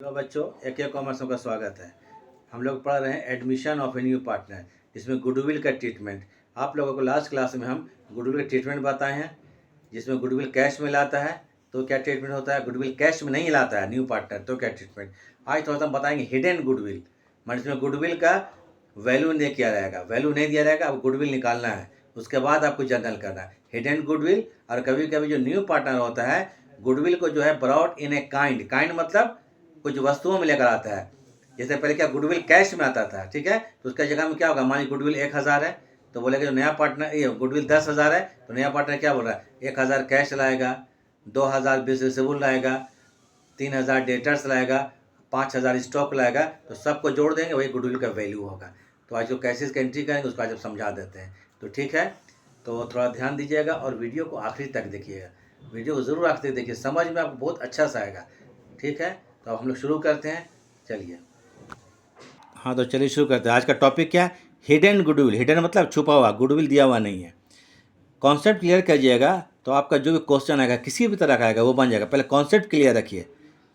Hello बच्चों, एक commerce का स्वागत है। हम लोग पढ़ रहे हैं admission of a new partner, जिसमें गुडविल का ट्रीटमेंट। आप लोगों को लास्ट क्लास में हम गुडविल का ट्रीटमेंट बताए हैं, जिसमें गुडविल कैश में लाता है तो क्या ट्रीटमेंट होता है, गुडविल कैश में नहीं लाता है न्यू पार्टनर तो क्या ट्रीटमेंट। आज थोड़ा सा हम बताएंगे हिडन गुडविल, मतलब इसमें गुडविल का वैल्यू नहीं किया रहेगा, वैल्यू नहीं दिया रहेगा, अब गुडविल निकालना है, उसके बाद आपको जर्नल करना है हिडन गुडविल। और कभी कभी जो न्यू पार्टनर होता है गुडविल को जो है brought in a kind, kind मतलब कुछ वस्तुओं में लेकर आता है। जैसे पहले क्या गुडविल कैश में आता था, ठीक है, तो उसका जगह में क्या होगा, मान लीजिए गुडविल 1000 है तो बोलेगा जो नया पार्टनर, ये गुडविल 10,000 है तो नया पार्टनर क्या बोल रहा है, 1000 कैश लाएगा, 2000 रिसिबल लाएगा, 3000 डेटर्स लाएगा, 5000 स्टॉक लाएगा, तो सबको जोड़ देंगे, वही गुडविल का वैल्यू होगा। तो आज जो कैसे इसका एंट्री करेंगे उसको आज हम समझा देते हैं। तो ठीक है, तो थोड़ा ध्यान दीजिएगा और वीडियो को आखिरी तक देखिएगा, वीडियो को ज़रूर आखिरी तक देखिए, समझ में आपको बहुत अच्छा सा आएगा। ठीक है, तो अब हम लोग शुरू करते हैं, चलिए। हाँ तो चलिए शुरू करते हैं। आज का टॉपिक क्या है, हिडन गुडविल। हिडन मतलब छुपा हुआ, गुडविल दिया हुआ नहीं है। कॉन्सेप्ट क्लियर कीजिएगा तो आपका जो भी क्वेश्चन आएगा किसी भी तरह का आएगा वो बन जाएगा। पहले कॉन्सेप्ट क्लियर रखिए,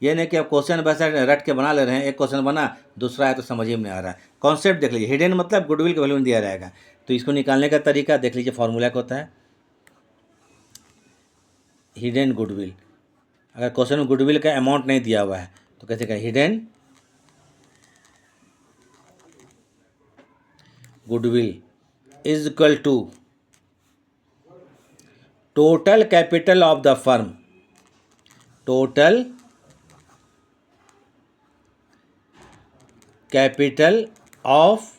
ये नहीं कि आप क्वेश्चन वैसे रट के बना ले रहे हैं, एक क्वेश्चन बना दूसरा है तो समझ ही में नहीं आ रहा है। कॉन्सेप्ट देख लीजिए, हिडन मतलब गुडविल का वैल्यू दिया रहेगा। तो इसको निकालने का तरीका देख लीजिए, फॉर्मूला क्या होता है हिडन गुडविल। अगर क्वेश्चन में गुडविल का अमाउंट नहीं दिया हुआ है तो कैसे कहें, hidden goodwill is equal to total capital of the firm, total capital of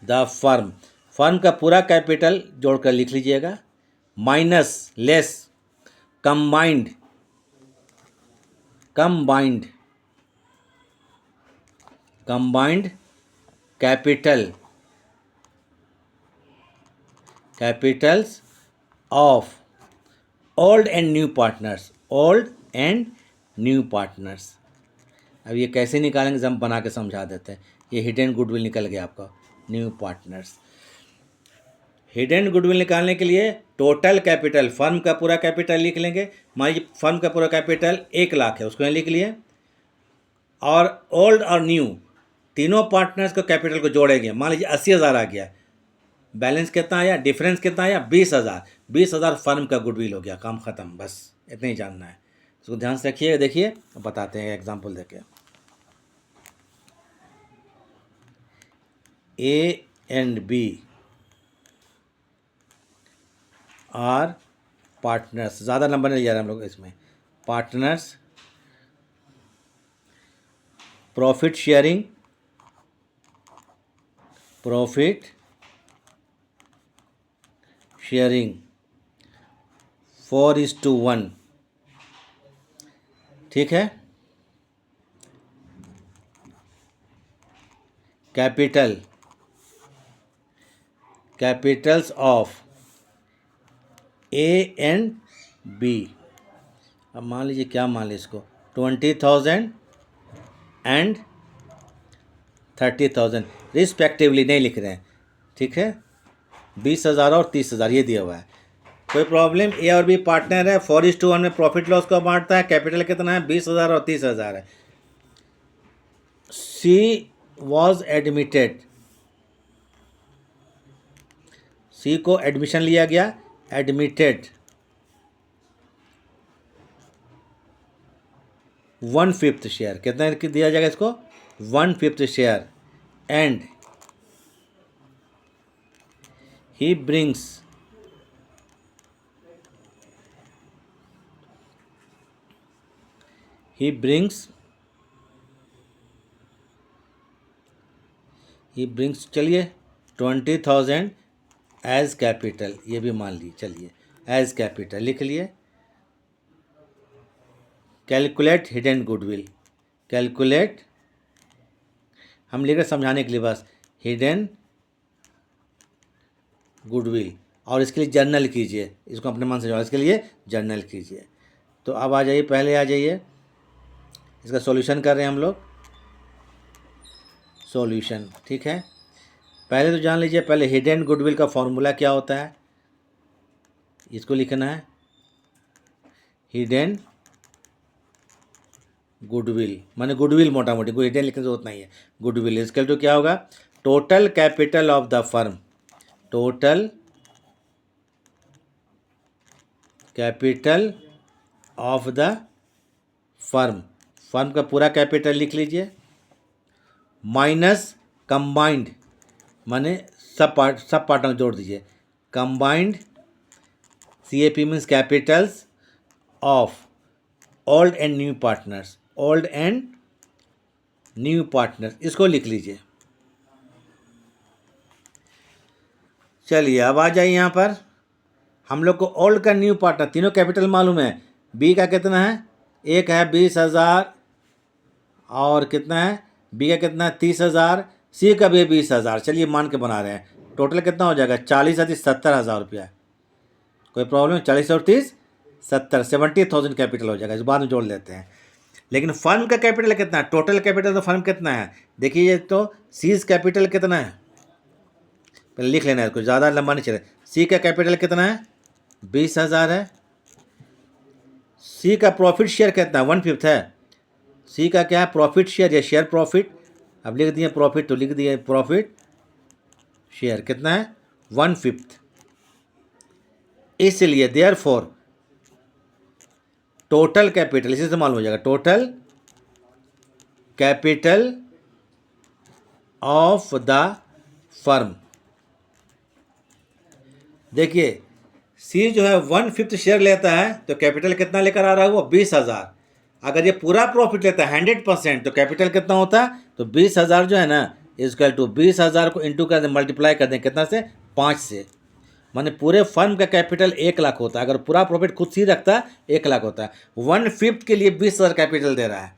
the firm, firm का पूरा कैपिटल जोड़कर लिख लीजिएगा, minus less combined, combined combined capital, capitals of old and new partners, old and new partners. अब ये कैसे निकालेंगे हम बना के समझा देते हैं। ये हिडन गुडविल निकल गया आपका, न्यू पार्टनर्स। हिडन गुडविल निकालने के लिए टोटल कैपिटल, फर्म का पूरा कैपिटल लिख लेंगे। मान लीजिए फर्म का पूरा कैपिटल 1,00,000 है, उसको लिख लिए, और ओल्ड और न्यू तीनों पार्टनर्स को कैपिटल को जोड़ेंगे। मान लीजिए 80,000 आ गया, बैलेंस कितना आया, डिफरेंस कितना आया, 20,000, 20,000 फर्म का गुडविल हो गया, काम ख़त्म। बस इतना ही जानना है, इसको ध्यान से रखिए। देखिए बताते हैं एग्जाम्पल देके। A and B are partners, ज़्यादा नंबर नहीं जा रहा हम लोग इसमें, partners, profit sharing, profit sharing 4:1, ठीक है। Capital, capitals of A and B, अब मान लीजिए क्या मान लीजिए इसको 20,000 एंड 30,000 रिस्पेक्टिवली नहीं लिख रहे हैं, ठीक है। 20,000 और 30,000 ये दिया हुआ है, कोई प्रॉब्लम। ए और बी पार्टनर है, 4:1 में प्रॉफिट लॉस को बांटता है, कैपिटल कितना है 20,000 और 30,000 है। सी वॉज एडमिटेड, सी को एडमिशन लिया गया, एडमिटेड 1/5 शेयर, कितना दिया जाएगा इसको 1/5 शेयर, एंड ही ब्रिंग्स चलिए 20,000 एज कैपिटल, ये भी मान लीजिए, चलिए एज कैपिटल लिख लिए। कैलकुलेट हिडन गुडविल, कैलकुलेट, हम लिख रहे समझाने के लिए बस, हिडन गुडविल, और इसके लिए जर्नल कीजिए, इसको अपने मन से जो इसके लिए जर्नल कीजिए। तो अब आ जाइए, पहले आ जाइए, इसका सॉल्यूशन कर रहे हैं हम लोग, सॉल्यूशन, ठीक है। पहले तो जान लीजिए, पहले हिडन गुडविल का फॉर्मूला क्या होता है, इसको लिखना है, हिडन गुडविल माने गुडविल, मोटा मोटी कोई हिडन लिखने की जरूरत नहीं है। गुडविल इजकल टू क्या होगा, total capital of the firm, total capital of the firm, firm का पूरा कैपिटल लिख लीजिए, माइनस कंबाइंड माने सब पार्ट में जोड़ दीजिए, combined CAP means Capitals of old and new partners, old and new partners, इसको लिख लीजिए। चलिए अब आ जाइए यहाँ पर, हम लोग को ओल्ड का न्यू पार्टनर तीनों कैपिटल मालूम है। बी का कितना है, एक है 20,000 और कितना है, बी का कितना है 30,000, सी का भी 20,000। चलिए मान के बना रहे हैं, टोटल कितना हो जाएगा 40 30 70,000 रुपया। कोई प्रॉब्लम, 40 और 30 70, 70,000 कैपिटल हो जाएगा, इस बाद में जोड़ लेते हैं। लेकिन फर्म का कैपिटल कितना है, टोटल कैपिटल तो फर्म कितना है, देखिए तो सीज कैपिटल कितना है, पहले लिख लेना है, कुछ ज़्यादा लंबा नहीं चले। सी का कैपिटल कितना है 20,000 है। सी का प्रॉफिट शेयर कितना है 1/5 है। सी का क्या है प्रॉफिट शेयर या शेयर प्रॉफिट, अब लिख दिए प्रॉफिट तो लिख दिए प्रॉफिट शेयर कितना है 1/5। इसलिए देयरफॉर टोटल कैपिटल, इसी से मालूम हो जाएगा, total capital of the firm. देखिए सी जो है 1/5 शेयर लेता है तो कैपिटल कितना लेकर आ रहा है वो 20,000। अगर ये पूरा प्रॉफिट लेता है 100% तो कैपिटल कितना होता है, तो 20,000 जो है ना इजकल टू 20,000 को इंटू कर दें, मल्टीप्लाई कर दें कितना से 5 से, माने पूरे फर्म का कैपिटल 1,00,000 होता है। अगर पूरा प्रॉफिट खुद सी रखता है 1,00,000 होता है, 1/5 के लिए 20,000 कैपिटल दे रहा है।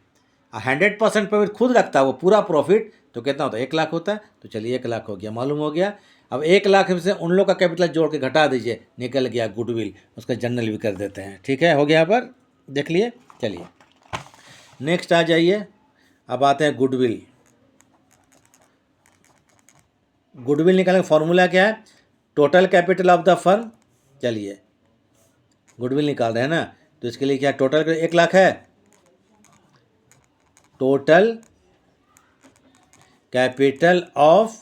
100% प्रॉफिट खुद रखता है वो पूरा प्रॉफिट तो कितना होता है 1,00,000 होता है। तो चलिए 1,00,000 हो गया, मालूम हो गया। अब 1,00,000 से उन लोग का कैपिटल जोड़ के घटा दीजिए, निकल गया गुडविल, उसका जनरल भी कर देते हैं। ठीक है, हो गया, यहाँ पर देख लिए। चलिए नेक्स्ट आ जाइए, अब आते हैं गुडविल। गुडविल निकालने का फॉर्मूला क्या है, total capital of the firm. चलिए गुडविल निकाल रहे हैं ना, तो इसके लिए क्या टोटल 1,00,000 है, total capital of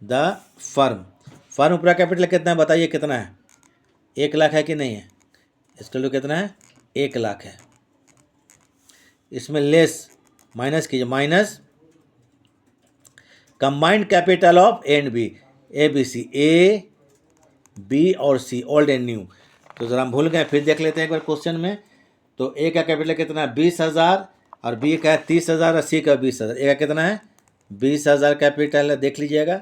the firm. Firm पूरा कैपिटल कितना है बताइए, कितना है 1,00,000 है कि नहीं है, इसके लिए कितना है 1,00,000 है। इसमें लेस माइनस कीजिए, minus combined capital of A and B, A B C, A B और सी ओल्ड एंड न्यू। तो ज़रा हम भूल गए, फिर देख लेते हैं एक बार क्वेश्चन में। तो ए का कैपिटल कितना है 20,000 और बी का है 30,000 और सी का 20,000। ए का कितना है 20,000 कैपिटल है, देख लीजिएगा।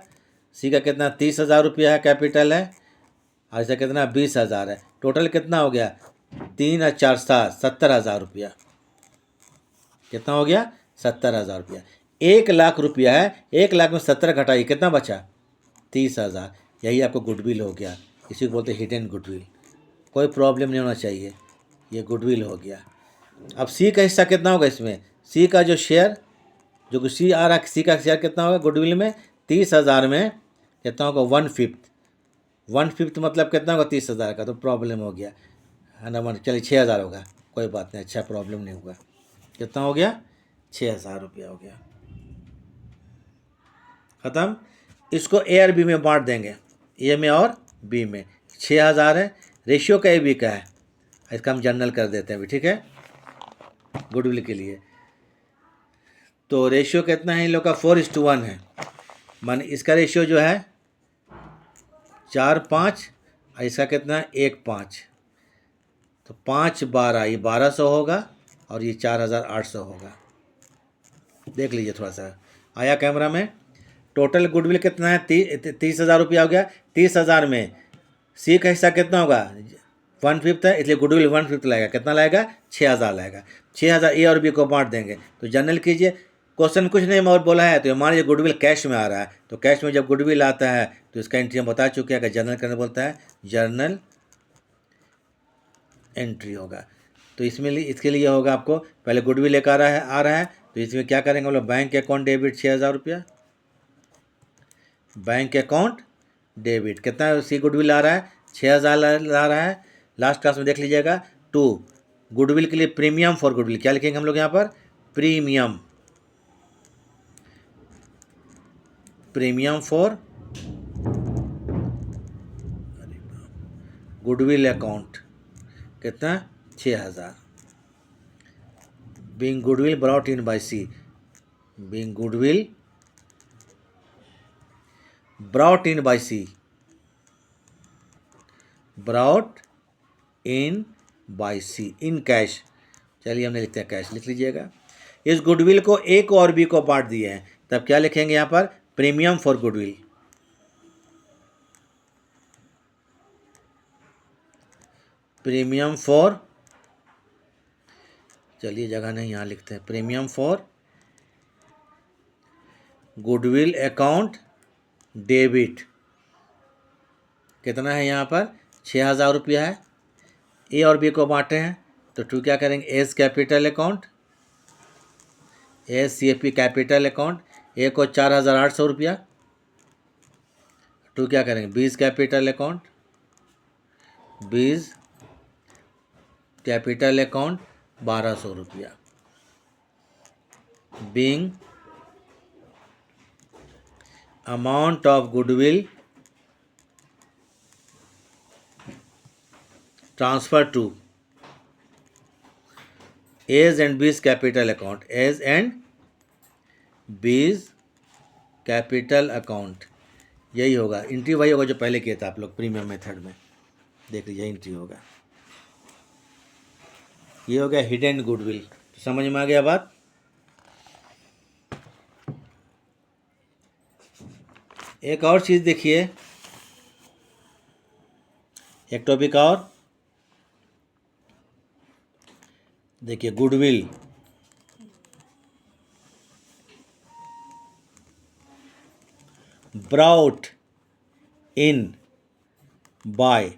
सी का कितना 30,000 रुपया है कैपिटल है, और इसका कितना 20,000 है। टोटल कितना हो गया 3 और 4 7, 70,000 रुपया। कितना हो गया 70,000 रुपया। 1,00,000 रुपया है, 1,00,000 में 70 घटाइए कितना बचा 30,000। यही आपको गुडविल हो गया, इसी को बोलते हैं हिडन गुडविल। कोई प्रॉब्लम नहीं होना चाहिए, ये गुडविल हो गया। अब सी का हिस्सा कितना होगा इसमें, सी का जो शेयर जो सी आ रहा है, सी का शेयर कितना होगा गुडविल में 30,000 में कितना होगा 1/5। 1/5 मतलब कितना होगा 30,000 का, तो प्रॉब्लम हो गया है ना। चलिए 6,000 होगा, कोई बात नहीं, अच्छा प्रॉब्लम नहीं होगा। कितना हो गया 6,000 रुपया हो गया, ख़त्म। इसको ए और बी में बांट देंगे, ए में और बी में। 6,000 है, रेशियो का ए बी का है, इसका हम जनरल कर देते हैं अभी, ठीक है गुडविल के लिए। तो रेशियो कितना है इन लोग का 4:1 है, मान इसका रेशियो जो है 4:5 और इसका कितना है 1:5। तो 5 12 ये 1,200 होगा और ये 4,800 होगा। देख लीजिए थोड़ा सा आया कैमरा में। टोटल गुडविल कितना है 30,000 रुपया हो गया। 30,000 में सी का हिस्सा कितना होगा 1/5 है, इसलिए गुडविल 1/5 लाएगा, कितना लाएगा 6,000 लाएगा। 6,000 ए और बी को बांट देंगे। तो जनरल कीजिए, क्वेश्चन कुछ नहीं और बोला है, तो मान लीजिए गुडविल कैश में आ रहा है, तो कैश में जब गुडविल आता है तो इसका एंट्री हम बता चुके हैं, अगर जर्नल करने बोलता है जर्नल एंट्री होगा। तो इसमें इसके लिए होगा आपको पहले गुडविल एक आ रहा है तो इसमें क्या करेंगे हम लोग, बैंक अकाउंट डेबिट 6,000 रुपया, बैंक अकाउंट डेबिट कितना सी गुडविल आ रहा है 6,000 ला रहा है। लास्ट क्लास में देख लीजिएगा 2 गुडविल के लिए प्रीमियम फॉर गुडविल क्या लिखेंगे हम लोग यहाँ पर? Premium, premium for goodwill account कितना? 6000। Being goodwill brought in by C, being goodwill brought in by C, brought in by C in cash. चलिए हमने लिखते हैं कैश, लिख लीजिएगा। इस गुडविल को ए को और बी को बांट दिए हैं, तब क्या लिखेंगे यहाँ पर? Premium for goodwill, premium for, चलिए जगह नहीं यहाँ लिखते हैं, premium for goodwill account debit. कितना है यहाँ पर? 6000 रुपया है। ए और बी को बांटे हैं तो टू क्या करेंगे? S capital account, S C A P capital account. A को 4800 रुपया, टू क्या करेंगे? B's capital account, B's capital account 1200 रुपया। Being amount of goodwill transfer to A's and B's capital account, A's and B's capital account. यही होगा, entry वही होगा जो पहले किया था आप लोग प्रीमियम मेथड में। देख लीजिए एंट्री होगा, ये हो गया हिडन गुडविल। तो समझ में आ गया बात? एक और चीज़ देखिए, एक टॉपिक और देखिए, goodwill brought in by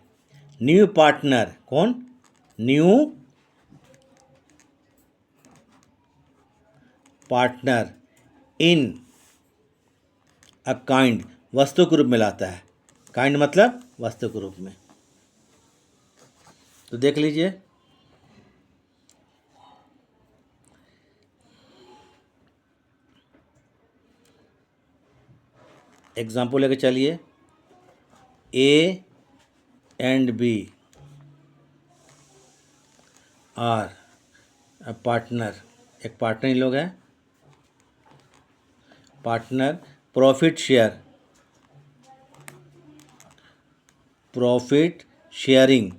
new partner. कौन? New partner in a kind, वस्तु के रूप में लाता है। काइंड मतलब वस्तु के रूप में। तो देख लीजिए, एग्जाम्पल लेके चलिए। A and B are a partner, एक पार्टनर इन लोग हैं। Partner profit share, profit sharing.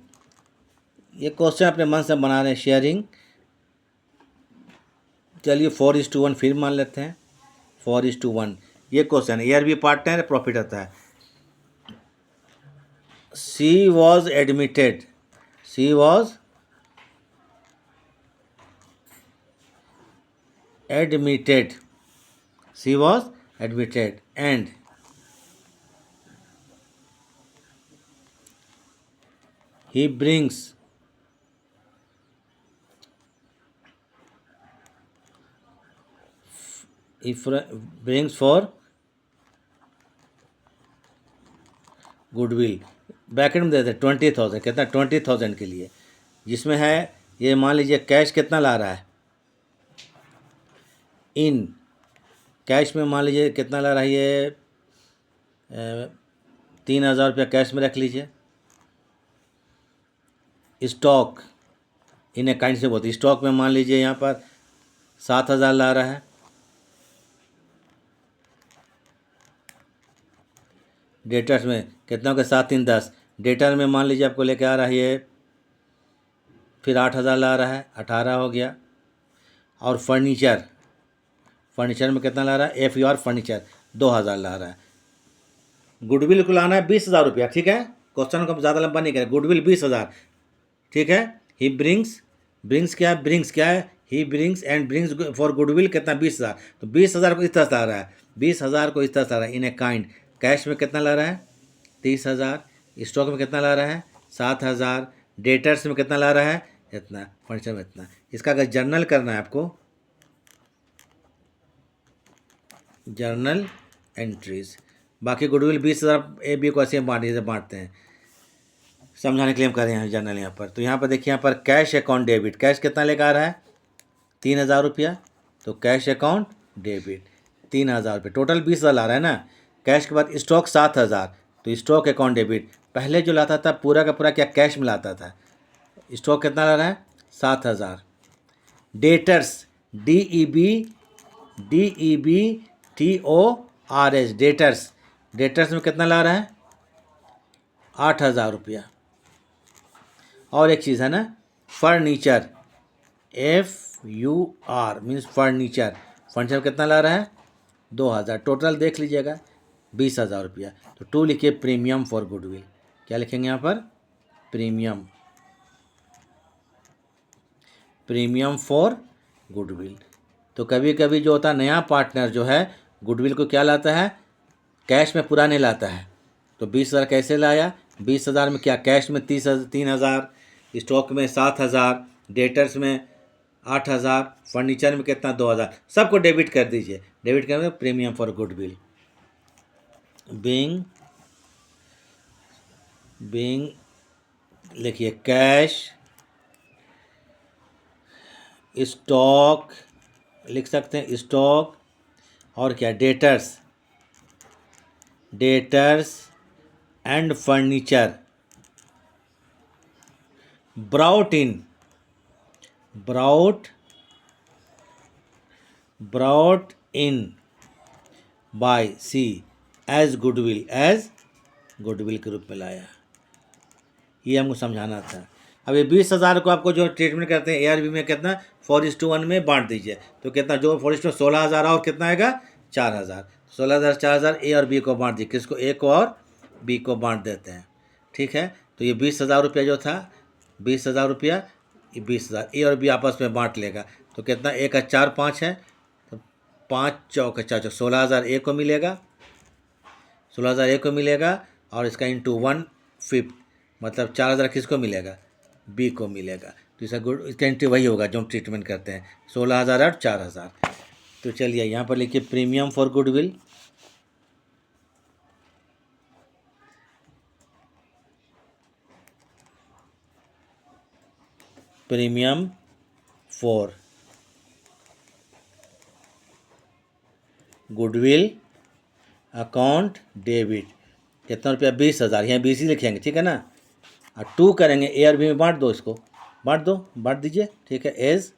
ये क्वेश्चन अपने मन से बना रहे हैं, शेयरिंग। चलिए 4:1 फिर मान लेते हैं, 4:1 ये क्वेश्चन है। ए और बी पार्टनर, प्रॉफिट आता है। C was admitted, C was admitted, C was admitted and he brings for goodwill. Bracket में दे देते 20,000, कितना? 20,000 के लिए, जिसमें है ये मान लीजिए कैश कितना ला रहा है? इन कैश में मान लीजिए कितना ला रहा है ये? 3,000 रुपया कैश में रख लीजिए। स्टॉक इन काइंड से बोलते, स्टॉक में मान लीजिए यहाँ पर 7,000 ला रहा है। डेटर्स में कितना हो गया? 7 3 10। डेटर में मान लीजिए आपको लेके आ रहा है ये, फिर 8,000 ला रहा है, 18 हो गया। और फर्नीचर, फर्नीचर में कितना ला रहा है? एफ यू आर फर्नीचर 2,000 ला रहा है। गुडविल को लाना है 20,000 रुपया, ठीक है। क्वेश्चन को ज़्यादा लंबा नहीं करें, गुडविल 20,000, ठीक है। ही ब्रिंग्स, ब्रिंग्स क्या है? ब्रिंग्स क्या है? He brings and brings for goodwill कितना? 20,000। तो 20,000 को इस तरह से आ रहा है, 20,000 को इस तरह से आ रहा है इन ए काइंड। कैश में कितना ला रहा है? 30,000। स्टॉक में कितना ला रहा है? 7,000। डेटर्स में कितना ला रहा है? इतना। फर्नीचर में इतना। इसका अगर जर्नल करना है आपको, जर्नल एंट्रीज। बाकी गुडविल 20,000 ए बी को ऐसे बांटते हैं। समझाने के लिए हम कर रहे हैं जनरल यहाँ पर। तो यहाँ पर देखिए, यहाँ पर कैश अकाउंट डेबिट, कैश कितना लेकर आ रहा है 3000 रुपया, तो कैश अकाउंट डेबिट 3000 रुपये, टोटल 20,000 ला रहा है ना। कैश के बाद स्टॉक 7000, तो स्टॉक अकाउंट डेबिट, पहले जो लाता था पूरा का पूरा क्या कैश में लाता था, स्टॉक कितना ला रहा है 7000। डेटर्स DEBTORS डेटर्स, डेटर्स में कितना ला रहा है 8000 रुपया। और एक चीज़ है ना furniture, FUR means furniture, furniture कितना ला रहा है 2000, टोटल देख लीजिएगा 20,000 रुपया। तो 2 लिखिए प्रीमियम फॉर गुडविल, क्या लिखेंगे यहाँ पर प्रीमियम, प्रीमियम फॉर गुडविल। तो कभी कभी जो होता है नया पार्टनर जो है गुडविल को क्या लाता है कैश में पूरा नहीं लाता है। तो 20,000 कैसे लाया, 20,000 में क्या कैश में 3,000, स्टॉक में 7,000, डेटर्स में 8,000, फर्नीचर में कितना 2,000, सबको डेबिट कर दीजिए। डेबिट करेंगे प्रीमियम फॉर गुडविल। बिंग लिखिए कैश, स्टॉक लिख सकते हैं स्टॉक, और क्या debtors and furniture brought in by C as goodwill के रूप में लाया। ये हमको समझाना था। अब ये 20,000 को आपको जो ट्रीटमेंट करते हैं ARV में कितना 4:1 में बांट दीजिए, तो कितना जो 4:1 16,000 और कितना आएगा 4,000, 16,000 4,000 A और B को बांट दिए, किसको A को और B को बांट देते हैं। ठीक है, तो ये 20,000 रुपया जो था 20,000 रुपया, ये 20,000 A और B आपस में बांट लेगा, तो कितना 1 का 4 5 है, तो 5 चौक 4 16,000 A को मिलेगा, 16,000 A को मिलेगा, और इसका इंटू 1/5 मतलब 4,000 किसको मिलेगा B को मिलेगा। तो इसका इसका एंट्री वही होगा जो हम ट्रीटमेंट करते हैं 16,000 और 4,000। तो चलिए यहाँ पर लिखिए premium for goodwill, premium for goodwill account debit, कितना रुपया 20,000, यहाँ 20 ही लिखेंगे ठीक है ना, और 2 करेंगे A और B में बांट दो, इसको बांट दीजिए ठीक है। एज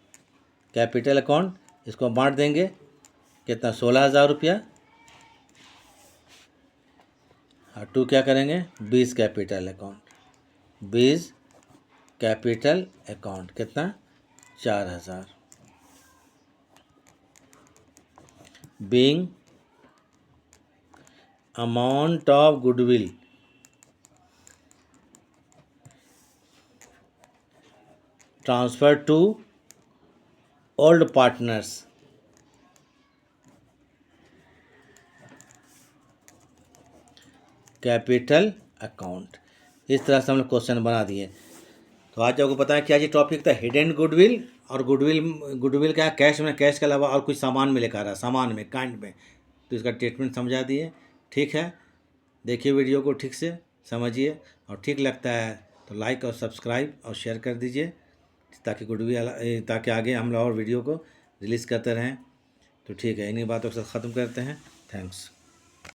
कैपिटल अकाउंट इसको बांट देंगे, कितना 16,000 रुपया, और 2 क्या करेंगे 20 कैपिटल अकाउंट कितना 4,000। Being amount of goodwill transfer to old partners, capital account. इस तरह से हम लोग क्वेश्चन बना दिए। तो आज आपको पता है क्या जी टॉपिक था हिडन गुडविल, और गुडविल क्या कैश में, कैश के अलावा और कुछ सामान में लेकर आ रहा है, सामान में काइंड में, तो इसका ट्रीटमेंट समझा दिए। ठीक है, देखिए वीडियो को ठीक से समझिए, और ठीक लगता है तो लाइक और सब्सक्राइब और शेयर कर दीजिए, ताकि आगे हम लोग और वीडियो को रिलीज़ करते रहें। तो ठीक है, इन्हीं बातों के साथ ख़त्म करते हैं। थैंक्स।